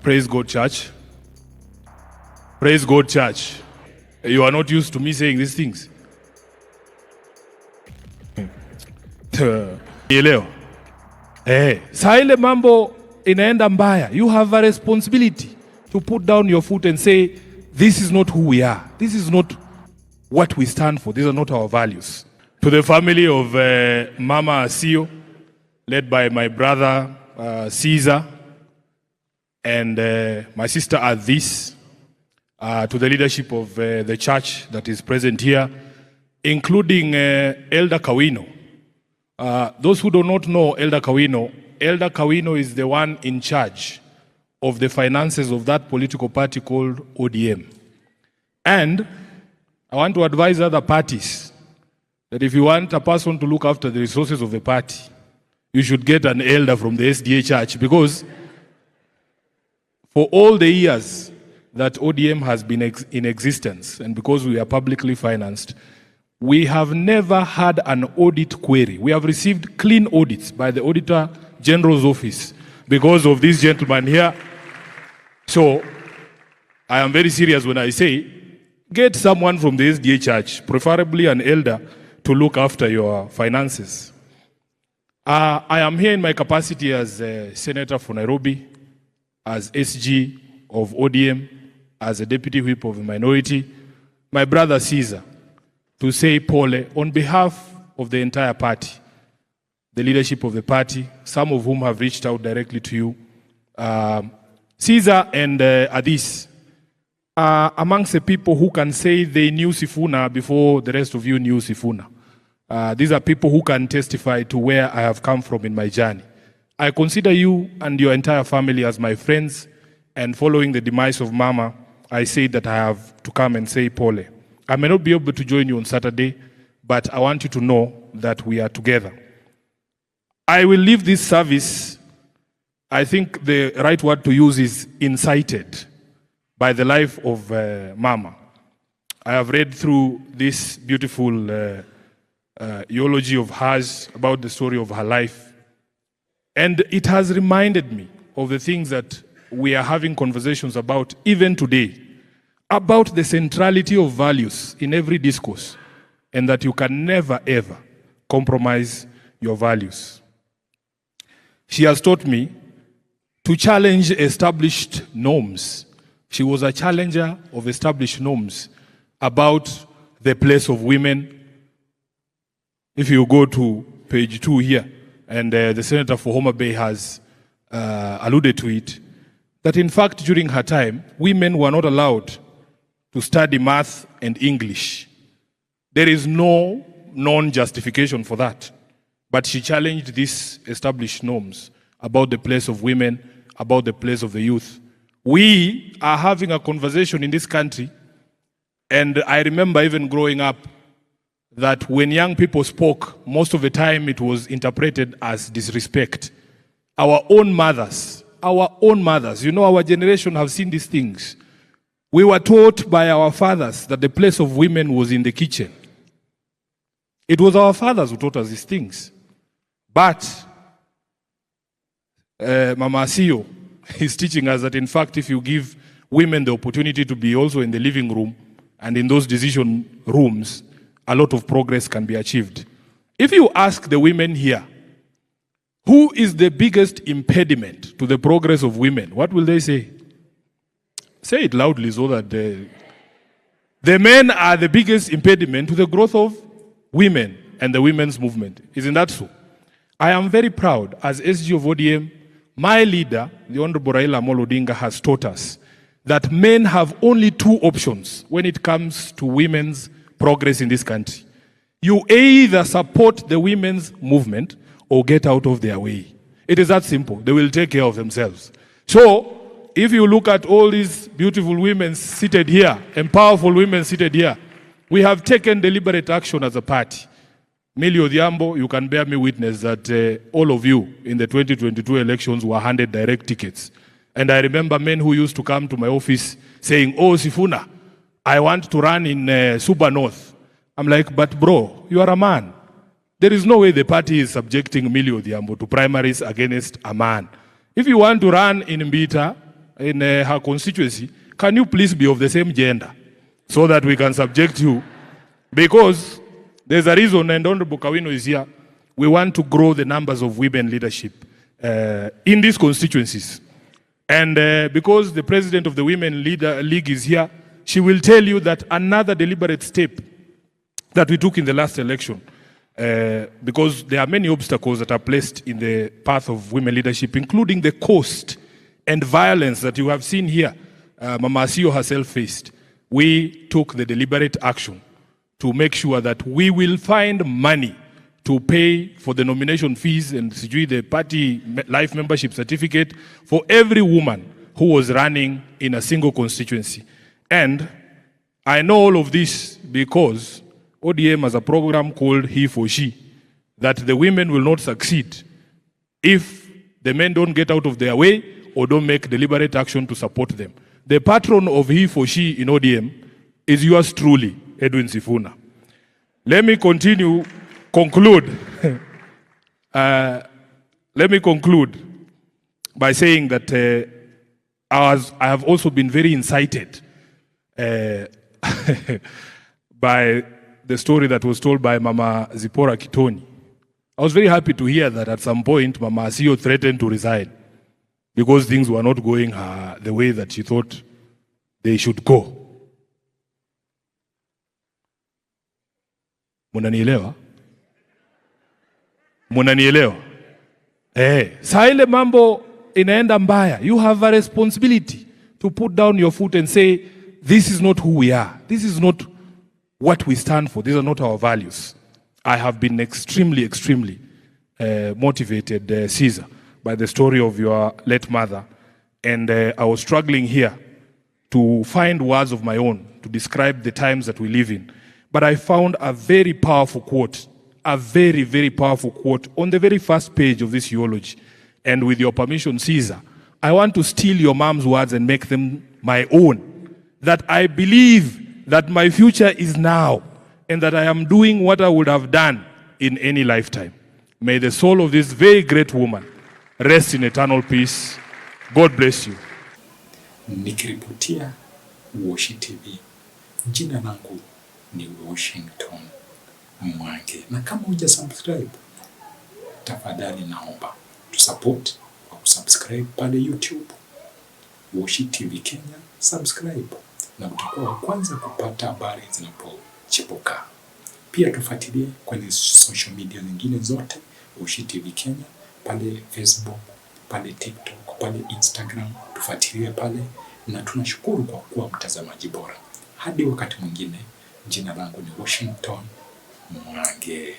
Praise God, church. Praise God, church. You are not used to me saying these things. Leo. Saa ile mambo inaenda mbaya. You have a responsibility to put down your foot and say, this is not who we are. This is not what we stand for. These are not our values. To the family of Mama Asiyo, led by my brother Caesar, and my sister ADVERTISE, to the leadership of the church that is present here, including Elder Kawino. Those who do not know Elder Kawino is the one in charge of the finances of that political party called ODM. And I want to advise other parties that if you want a person to look after the resources of the party, you should get an elder from the SDA church, because for all the years that ODM has been in existence, and because we are publicly financed, we have never had an audit query. We have received clean audits by the Auditor General's office because of this gentleman here. So I am very serious when I say, get someone from the SDA church, preferably an elder, to look after your finances. I am here in my capacity as a senator for Nairobi, as SG of ODM, as a deputy whip of the minority, my brother Caesar, to say pole on behalf of the entire party, the leadership of the party, some of whom have reached out directly to you. Caesar and ADVERTISE are amongst the people who can say they knew Sifuna before the rest of you knew Sifuna. These are people who can testify to where I have come from in my journey. I consider you and your entire family as my friends, and following the demise of Mama, I say that I have to come and say pole. I may not be able to join you on Saturday, but I want you to know that we are together. I will leave this service, I think the right word to use is incited, by the life of Mama. I have read through this beautiful eulogy of hers about the story of her life, and it has reminded me of the things that we are having conversations about even today, about the centrality of values in every discourse, and that you can never ever compromise your values. She has taught me to challenge established norms. She was a challenger of established norms about the place of women. If you go to page 2 here, and the Senator for Homa Bay has alluded to it, that in fact during her time, women were not allowed to study math and English. There is no non-justification for that. But she challenged these established norms about the place of women, about the place of the youth. We are having a conversation in this country, and I remember even growing up that when young people spoke, most of the time it was interpreted as disrespect. Our own mothers, you know, our generation have seen these things. We were taught by our fathers that the place of women was in the kitchen. It was our fathers who taught us these things. But Mama Asiyo is teaching us that in fact if you give women the opportunity to be also in the living room and in those decision rooms, a lot of progress can be achieved. If you ask the women here, who is the biggest impediment to the progress of women, what will they say? Say it loudly so that the men are the biggest impediment to the growth of women and the women's movement. Isn't that so? I am very proud as SG of ODM, my leader, the Honorable Raila Amolo Odinga, has taught us that men have only 2 options when it comes to women's progress in this country. You either support the women's movement or get out of their way. It is that simple. They will take care of themselves. So, if you look at all these beautiful women seated here, and powerful women seated here, we have taken deliberate action as a party. Millie Odhiambo, you can bear me witness that all of you in the 2022 elections were handed direct tickets. And I remember men who used to come to my office saying, oh, Sifuna, I want to run in Suba North. I'm like, but bro, you are a man. There is no way the party is subjecting Millie Odhiambo to primaries against a man. If you want to run in Mbita, in her constituency, can you please be of the same gender so that we can subject you? Because there's a reason, and Honorable Kawino is here, we want to grow the numbers of women leadership in these constituencies. And because the president of the Women League is here, she will tell you that another deliberate step that we took in the last election, because there are many obstacles that are placed in the path of women leadership, including the cost and violence that you have seen here, Mama Asiyo herself faced. We took the deliberate action to make sure that we will find money to pay for the nomination fees and the party life membership certificate for every woman who was running in a single constituency. And I know all of this because ODM has a program called He for She, that the women will not succeed if the men don't get out of their way or don't make deliberate action to support them. The patron of He for She in ODM is yours truly, Edwin Sifuna. Let me conclude by saying that I have also been very incited by the story that was told by Mama Zipporah Kitoni. I was very happy to hear that at some point Mama Asiyo threatened to resign because things were not going the way that she thought they should go. Munanielewa? Munanielewa? Saa ile mambo inaenda mbaya, you have a responsibility to put down your foot and say, this is not who we are. This is not what we stand for. These are not our values. I have been extremely motivated, Caesar, by the story of your late mother. And I was struggling here to find words of my own to describe the times that we live in. But I found a very powerful quote, a very powerful quote on the very first page of this eulogy. And with your permission, Caesar, I want to steal your mom's words and make them my own. That I believe that my future is now and that I am doing what I would have done in any lifetime. May the soul of this very great woman rest in eternal peace. God bless you. Nikiripotia Washy TV. Jina langu ni Washington Mwange. Na kama hujasubscribe, tafadhali naomba tusupport kwa kusubscribe pale YouTube. Washy TV Kenya, subscribe na utakuwa wa kwanza kupata habari zinapochipuka. Pia tufuatilie kwenye social media zingine zote, Washy TV Kenya, pale Facebook, pale TikTok, pale Instagram, tufuatilie pale na tunashukuru kwa kuwa mtazamaji bora. Hadi wakati mwingine, jina langu ni Washington Mwange.